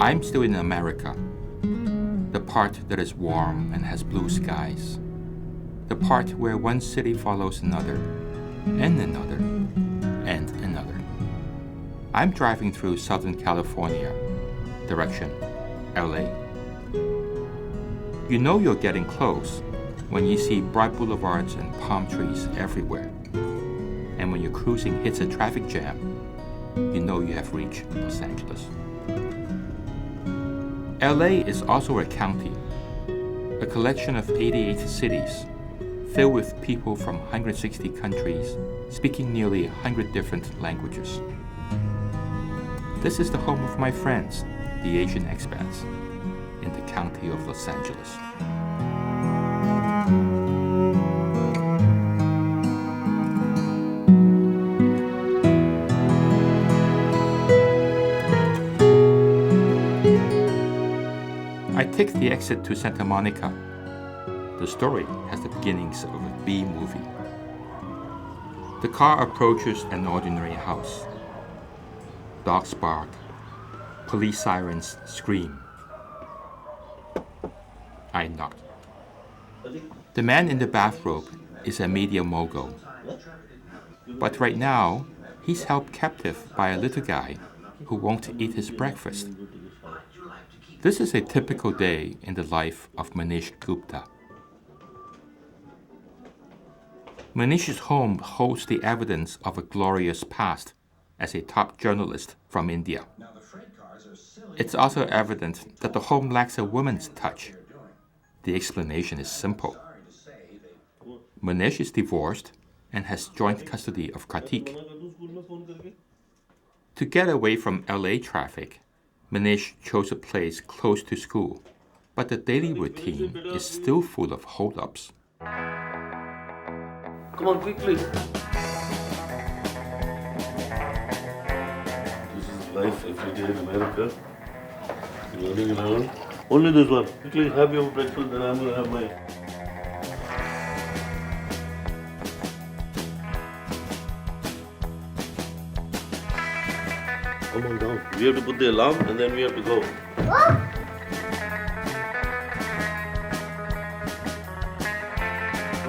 I'm still in America, the part that is warm and has blue skies, the part where one city follows another, and another, and another. I'm driving through Southern California, direction LA. You know you're getting close when you see bright boulevards and palm trees everywhere. And when your cruising hits a traffic jam, you know you have reached Los Angeles. LA is also a county, a collection of 88 cities, filled with people from 160 countries, speaking nearly 100 different languages. This is the home of my friends, the Asian expats, in the county of Los Angeles. I take the exit to Santa Monica. The story has the beginnings of a B movie. The car approaches an ordinary house. Dogs bark. Police sirens scream. I knock. The man in the bathrobe is a media mogul. But right now, he's held captive by a little guy who won't eat his breakfast. This is a typical day in the life of Manish Gupta. Manish's home holds the evidence of a glorious past as a top journalist from India. It's also evident that the home lacks a woman's touch. The explanation is simple. Manish is divorced and has joint custody of Kartik. To get away from LA traffic, Manish chose a place close to school, but the daily routine is still full of hold-ups. Come on, quickly. This is life every day in America. You're running around. Only this one. Quickly have your breakfast, then I'm going to have mine. Come on down. We have to put the alarm and then we have to go.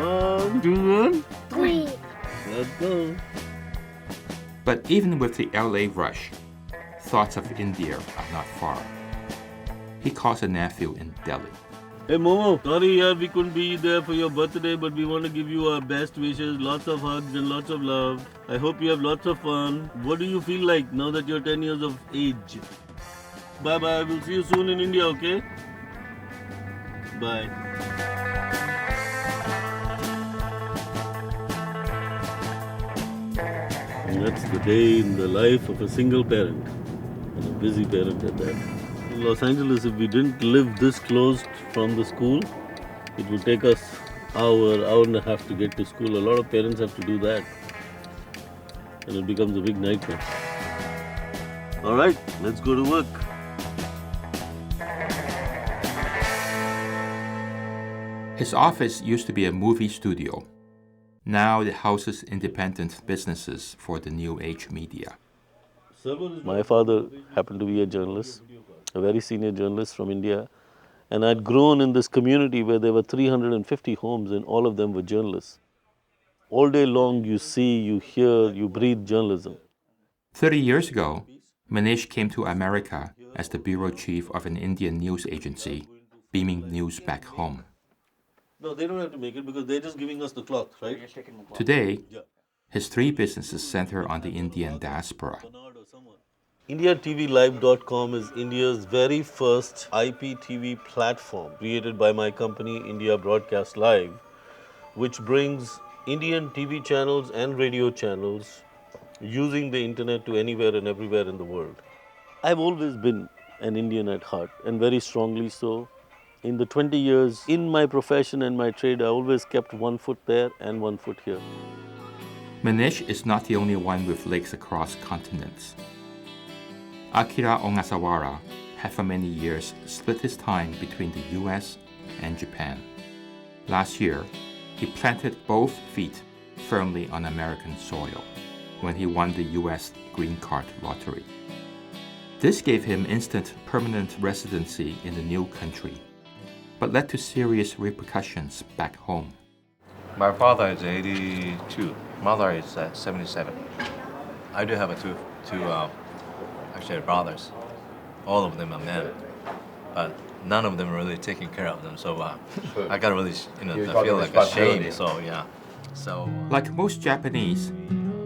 One, two, one. Three. Let's go. But even with the LA rush, thoughts of India are not far. He calls a nephew in Delhi. Hey Momo, sorry yaar, we couldn't be there for your birthday, but we want to give you our best wishes, lots of hugs and lots of love. I hope you have lots of fun. What do you feel like now that you're 10 years of age? Bye bye, we'll see you soon in India, okay? Bye. And that's the day in the life of a single parent, and a busy parent at that. In Los Angeles, if we didn't live this close from the school, it would take us hour and a half to get to school. A lot of parents have to do that, and it becomes a big nightmare. All right, let's go to work. His office used to be a movie studio. Now it houses independent businesses for the new age media. My father happened to be a journalist, a very senior journalist from India. And I'd grown in this community where there were 350 homes and all of them were journalists. All day long you see, you hear, you breathe journalism. 30 years ago, Manish came to America as the bureau chief of an Indian news agency, beaming news back home. No, they don't have to make it because they're just giving us the cloth, right? Today, his three businesses center on the Indian diaspora. IndiaTVLive.com is India's very first IPTV platform created by my company, India Broadcast Live, which brings Indian TV channels and radio channels using the internet to anywhere and everywhere in the world. I've always been an Indian at heart, and very strongly so. In the 20 years in my profession and my trade, I always kept one foot there and one foot here. Manish is not the only one with legs across continents. Akira Ogasawara had for many years split his time between the US and Japan. Last year, he planted both feet firmly on American soil when he won the US green card lottery. This gave him instant permanent residency in the new country, but led to serious repercussions back home. My father is 82. Mother is 77. I do have two actually brothers. All of them are men, but none of them are really taking care of them. So I got really, I feel like ashamed. So yeah. So Like most Japanese,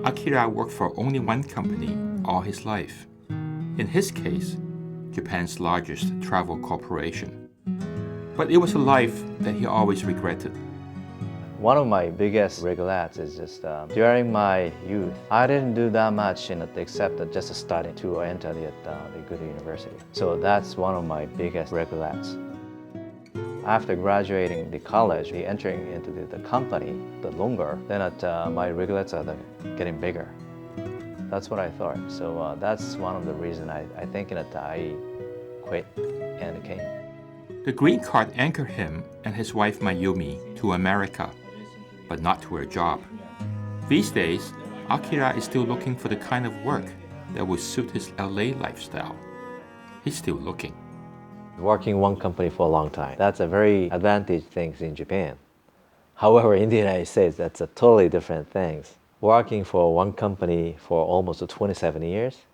Akira worked for only one company all his life. In his case, Japan's largest travel corporation. But it was a life that he always regretted. One of my biggest regrets is just during my youth, I didn't do that much except just studying to enter the good university. So that's one of my biggest regrets. After graduating the college, the entering into the company, the longer, then my regrets are getting bigger. That's what I thought. So that's one of the reasons I think that I quit and came. The green card anchored him and his wife Mayumi to America, but not to a job. These days, Akira is still looking for the kind of work that would suit his LA lifestyle. He's still looking. Working one company for a long time, that's a very advantage thing in Japan. However, in the United States, that's a totally different thing. Working for one company for almost 27 years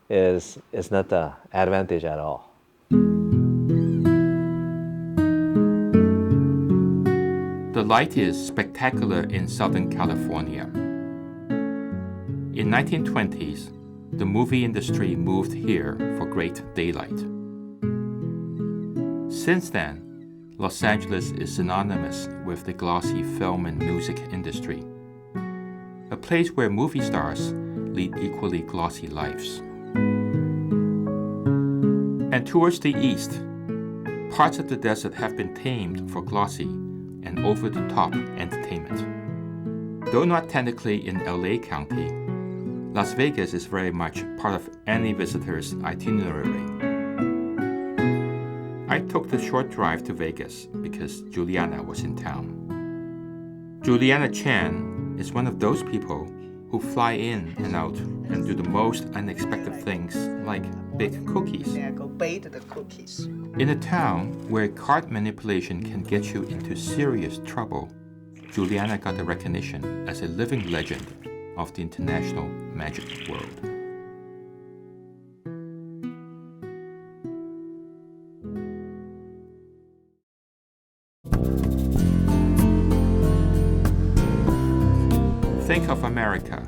is not an advantage at all. The light is spectacular in Southern California. In 1920s, the movie industry moved here for great daylight. Since then, Los Angeles is synonymous with the glossy film and music industry, a place where movie stars lead equally glossy lives. And towards the east, parts of the desert have been tamed for glossy and over-the-top entertainment. Though not technically in LA County, Las Vegas is very much part of any visitor's itinerary. I took the short drive to Vegas because Juliana was in town. Juliana Chan is one of those people who fly in and out and do the most unexpected things like bake cookies. I go bake the cookies. In a town where card manipulation can get you into serious trouble, Juliana got the recognition as a living legend of the international magic world. Think of America,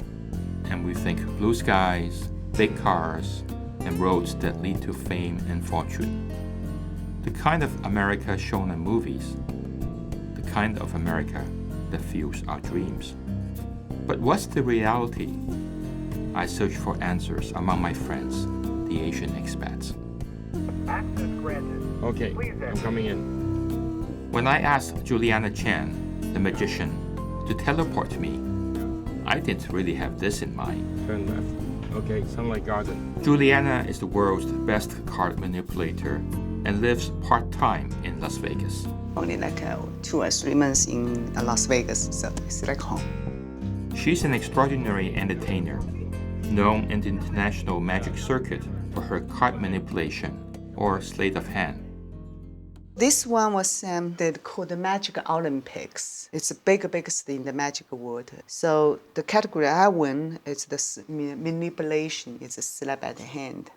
and we think blue skies, big cars, and roads that lead to fame and fortune. The kind of America shown in movies, the kind of America that fuels our dreams. But what's the reality? I search for answers among my friends, the Asian expats. Access granted. Okay, Please I'm enter. coming in. When I asked Juliana Chan, the magician, to teleport me, I didn't really have this in mind. Turn left. Okay, Sunlight Garden. Juliana is the world's best card manipulator and lives part-time in Las Vegas. Only like 2 or 3 months in Las Vegas, so it's like home. She's an extraordinary entertainer, known in the international magic circuit for her card manipulation or sleight of hand. This one was called the Magic Olympics. It's the biggest in the magic world. So the category I win is the manipulation. It's a sleight of hand.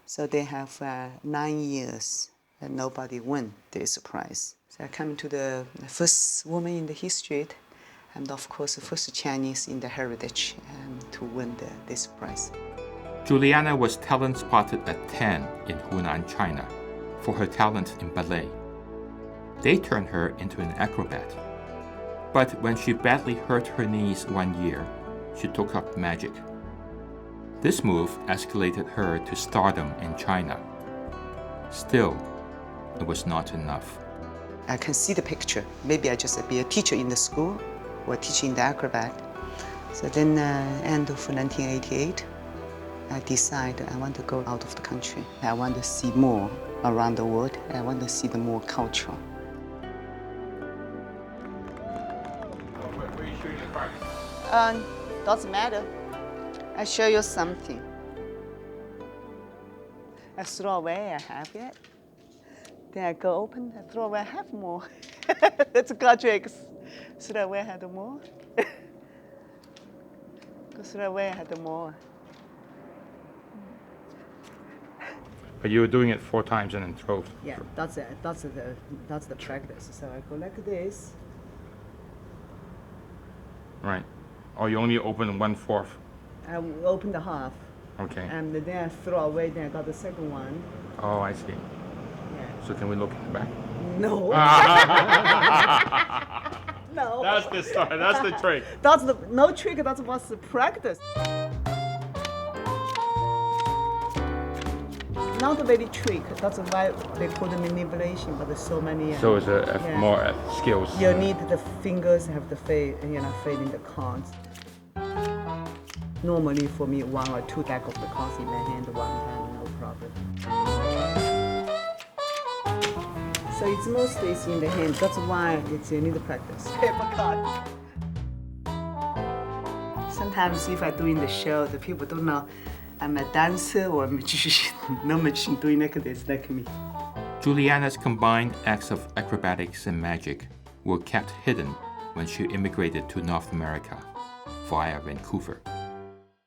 So they have 9 years and nobody won this prize. So I come to the first woman in the history, and of course the first Chinese in the heritage to win this prize. Juliana was talent spotted at 10 in Hunan, China, for her talent in ballet. They turned her into an acrobat. But when she badly hurt her knees one year, she took up magic. This move escalated her to stardom in China. Still, it was not enough. I can see the picture. Maybe I just be a teacher in the school or teaching the acrobat. So then end of 1988, I decided I want to go out of the country. I want to see more around the world. I want to see the more culture. Where are you shooting the park? Doesn't matter. I show you something. I throw away, I have it. Then I go open, I throw away, I have more. That's God tricks. Throw away, I had more. Go throw away, I had more. But you were doing it 4 times and then throw. Yeah, that's it. That's the practice. So I go like this. Right. Or you only open 1/4. I open the half, Okay. and then I throw away. Then I got the second one. Oh, I see. Yeah. So can we look in the back? No. No. That's the start. That's the trick. That's the no trick. That's what's the practice. Not very trick. That's why they call it manipulation. But there's so many. So it's Yeah. more skills. You need the fingers have the fade, fade in the cards. Normally for me, 1 or 2 deck of the cards in my hand, one time, no problem. So it's mostly in the hand. That's why you need to practice. Paper card. Sometimes if I do in the show, the people don't know I'm a dancer or a magician. No magician doing like this, like me. Juliana's combined acts of acrobatics and magic were kept hidden when she immigrated to North America via Vancouver.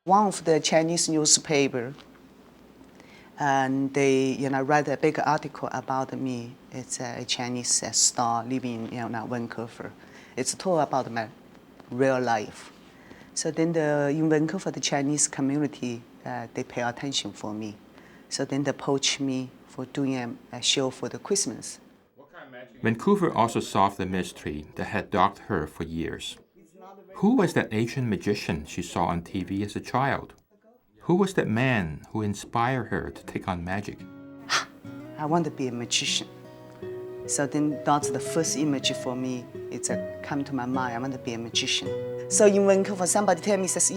One of the Chinese newspaper, and they write a big article about me. It's a Chinese star living in Vancouver. It's told about my real life. So then in Vancouver, the Chinese community, they pay attention for me. So then they poach me for doing a show for the Christmas. Vancouver also solved the mystery that had dogged her for years. Who was that Asian magician she saw on TV as a child? Who was that man who inspired her to take on magic? I want to be a magician. So then that's the first image for me. It's come to my mind. I want to be a magician. So in Vancouver, somebody tell me, says,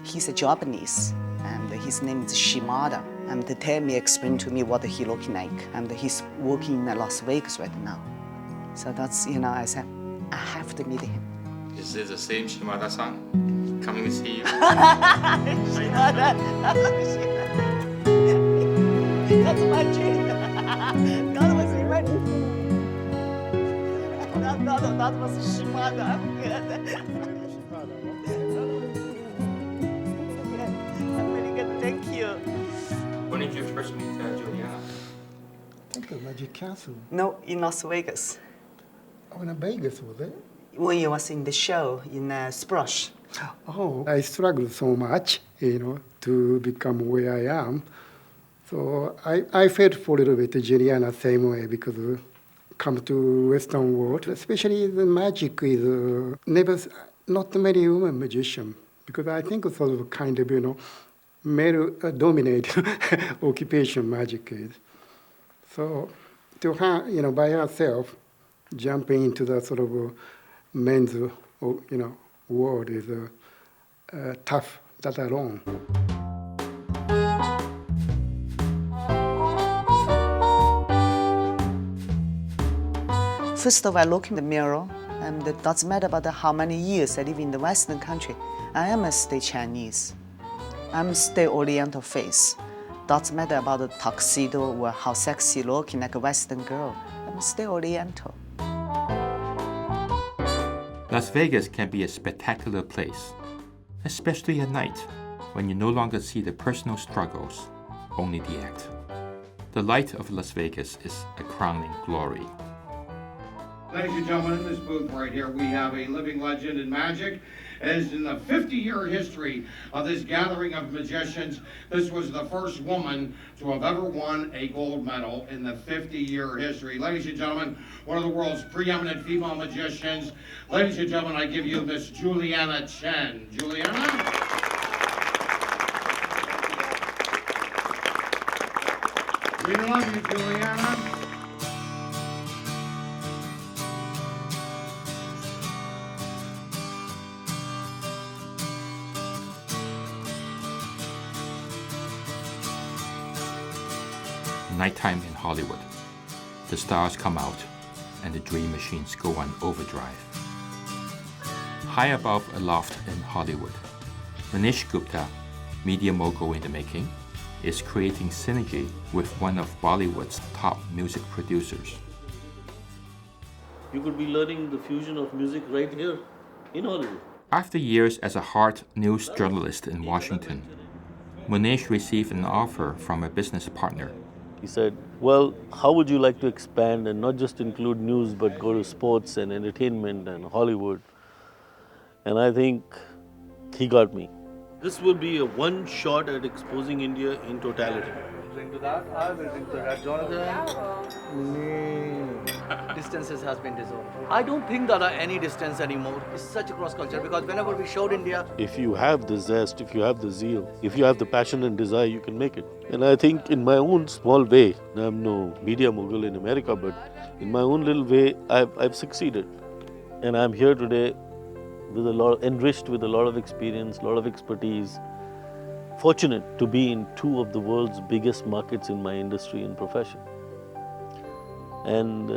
he's a Japanese, and his name is Shimada. And they tell me, explain to me what he looking like. And he's working in Las Vegas right now. So that's, I said, I have to meet him. Is this the same Shimada-san coming to see you? Shimada. That's my dream. That was in my that was Shimada. I'm really good. Thank you. When did you first meet Juliana? I think the Magic Castle. No, in Las Vegas. Oh, in Vegas, was it? When you was in the show in Sprush. Oh, I struggled so much, to become where I am. So I felt for a little bit Juliana same way because come to Western world, especially the magic is not many women magician because I think it's sort of kind of male dominated occupation magic is. So to her, by herself, jumping into that sort of men's world is tough that alone. First of all, I look in the mirror, and it doesn't matter about how many years I live in the Western country. I am a stay Chinese. I'm stay Oriental face. Doesn't matter about the tuxedo or how sexy looking like a Western girl. I'm stay Oriental. Las Vegas can be a spectacular place, especially at night when you no longer see the personal struggles, only the act. The light of Las Vegas is a crowning glory. Ladies and gentlemen, in this booth right here, we have a living legend in magic. As in the 50-year history of this gathering of magicians, this was the first woman to have ever won a gold medal in the 50-year history. Ladies and gentlemen, one of the world's preeminent female magicians. Ladies and gentlemen, I give you Miss Juliana Chen. Juliana? We love you, Juliana. Nighttime in Hollywood. The stars come out and the dream machines go on overdrive. High above a loft in Hollywood, Manish Gupta, media mogul in the making, is creating synergy with one of Bollywood's top music producers. You could be learning the fusion of music right here in Hollywood. After years as a hard news journalist in Washington, Manish received an offer from a business partner. He said, well, how would you like to expand and not just include news but go to sports and entertainment and Hollywood? And I think he got me. This will be a one shot at exposing India in totality. Drink to that. I will drink to that. Jonathan. Distances has been dissolved. I don't think there are any distance anymore. It's such a cross culture because whenever we showed India, If you have the zest, if you have the zeal, if you have the passion and desire, you can make it. And I think in my own small way, I'm no media mogul in America, but in my own little way, I've succeeded. And I'm here today with enriched with a lot of experience, a lot of expertise, fortunate to be in two of the world's biggest markets in my industry and profession. And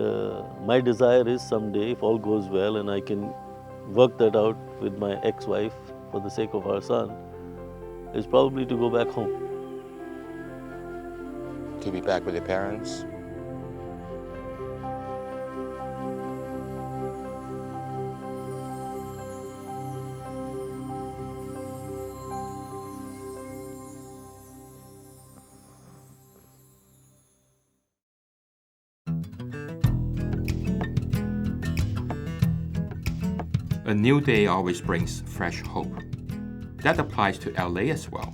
my desire is someday, if all goes well and I can work that out with my ex-wife for the sake of our son, is probably to go back home. To be back with your parents? A new day always brings fresh hope. That applies to LA as well.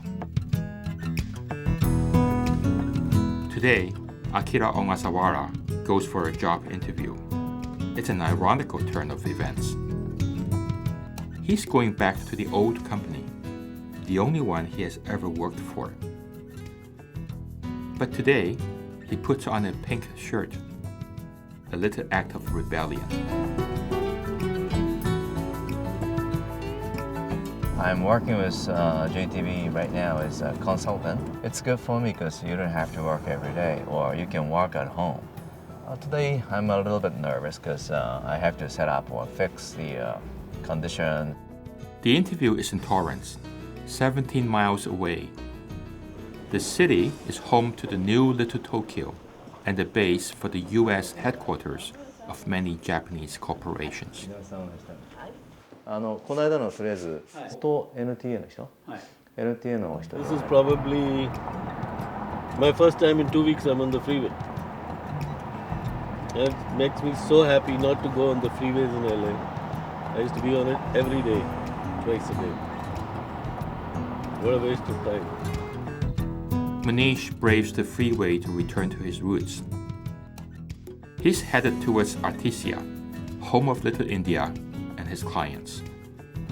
Today, Akira Ogasawara goes for a job interview. It's an ironical turn of events. He's going back to the old company, the only one he has ever worked for. But today, he puts on a pink shirt, a little act of rebellion. I'm working with JTV right now as a consultant. It's good for me because you don't have to work every day or you can work at home. Today I'm a little bit nervous because I have to set up or fix the condition. The interview is in Torrance, 17 miles away. The city is home to the new Little Tokyo and the base for the US headquarters of many Japanese corporations. この間のフレーズと NTA の人、NTA の人。 This is probably my first time in 2 weeks I'm on the freeway. It makes me so happy not to go on the freeways in LA. I used to be on it every day, twice a day. What a waste of time. Manish braves the freeway to return to his roots. He's headed towards Artesia, home of Little India, and his clients.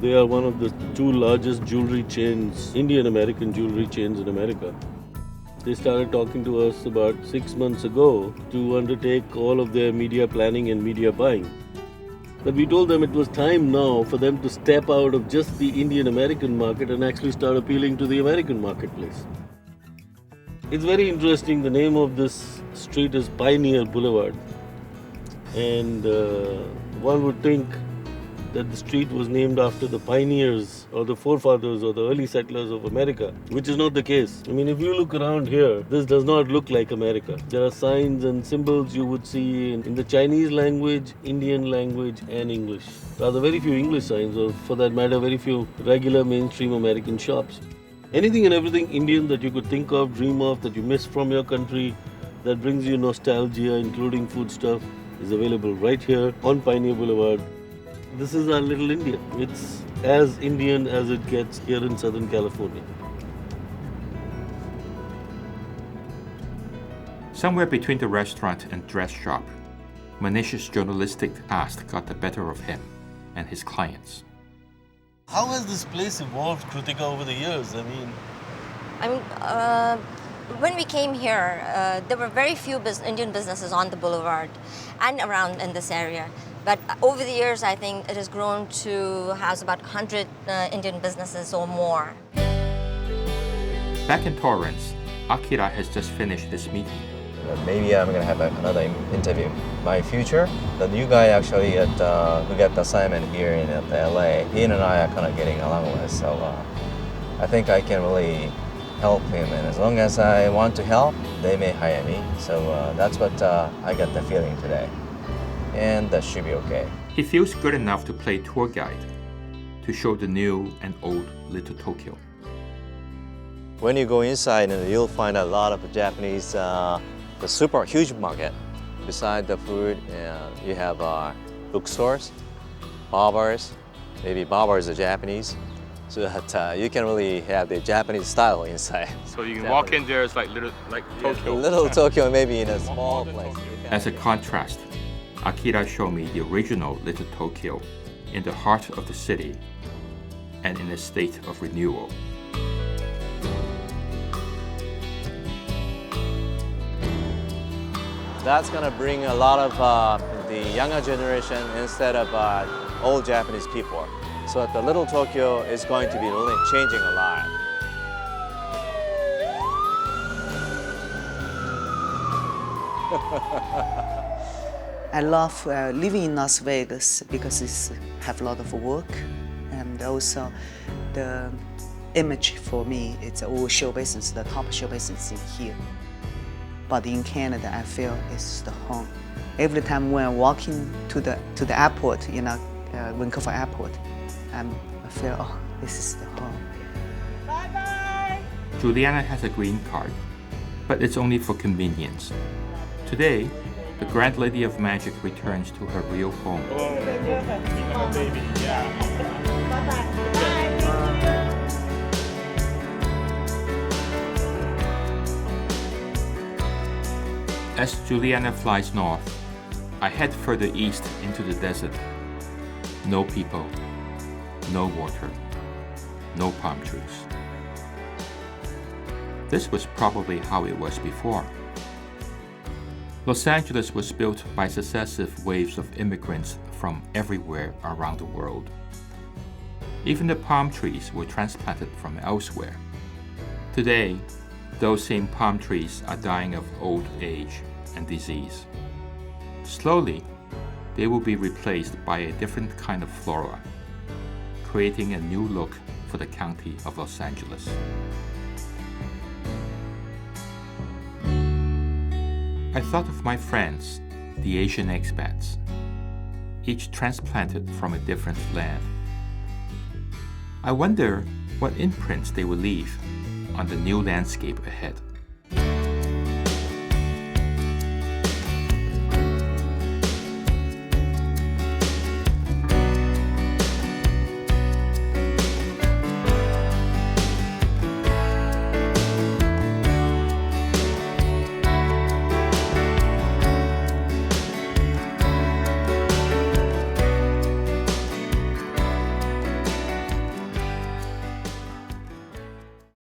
They are one of the two largest jewelry chains, Indian-American jewelry chains in America. They started talking to us about 6 months ago to undertake all of their media planning and media buying. But we told them it was time now for them to step out of just the Indian-American market and actually start appealing to the American marketplace. It's very interesting. The name of this street is Pioneer Boulevard. And one would think that the street was named after the pioneers or the forefathers or the early settlers of America, which is not the case. I mean, if you look around here, this does not look like America. There are signs and symbols you would see in the Chinese language, Indian language, and English. There are very few English signs, or for that matter, very few regular mainstream American shops. Anything and everything Indian that you could think of, dream of, that you miss from your country, that brings you nostalgia, including food stuff, is available right here on Pioneer Boulevard. This is our little India. It's as Indian as it gets here in Southern California. Somewhere between the restaurant and dress shop, Manish's journalistic past got the better of him and his clients. How has this place evolved, Kritika, over the years? When we came here, there were very few Indian businesses on the boulevard and around in this area. But over the years, I think it has grown to house about 100 Indian businesses or more. Back in Torrance, Akira has just finished his meeting. Maybe I'm gonna have another interview. My future, the new guy actually who got the assignment here in LA, he and I are kind of getting along with, so I think I can really help him. And as long as I want to help, they may hire me. So that's what I got the feeling today. And that should be okay. He feels good enough to play tour guide, to show the new and old Little Tokyo. When you go inside, you'll find a lot of Japanese, the super huge market. Beside the food, you have bookstores, barbers. Maybe barbers are Japanese, so that you can really have the Japanese style inside. So you can walk in there, it's like Tokyo. Little Tokyo, maybe in a small place. As a contrast, Akira showed me the original Little Tokyo in the heart of the city and in a state of renewal. That's gonna bring a lot of the younger generation instead of old Japanese people. So at the Little Tokyo is going to be really changing a lot. I love living in Las Vegas because it's have a lot of work, and also the image for me, it's all show business, the top show business in here. But in Canada, I feel it's the home. Every time when I'm walking to the airport, Vancouver Airport, I feel, oh, this is the home. Bye-bye! Juliana has a green card, but it's only for convenience. Today, the Grand Lady of Magic returns to her real home. As Juliana flies north, I head further east into the desert. No people, no water, no palm trees. This was probably how it was before. Los Angeles was built by successive waves of immigrants from everywhere around the world. Even the palm trees were transplanted from elsewhere. Today, those same palm trees are dying of old age and disease. Slowly, they will be replaced by a different kind of flora, creating a new look for the county of Los Angeles. I thought of my friends, the Asian expats, each transplanted from a different land. I wonder what imprints they will leave on the new landscape ahead.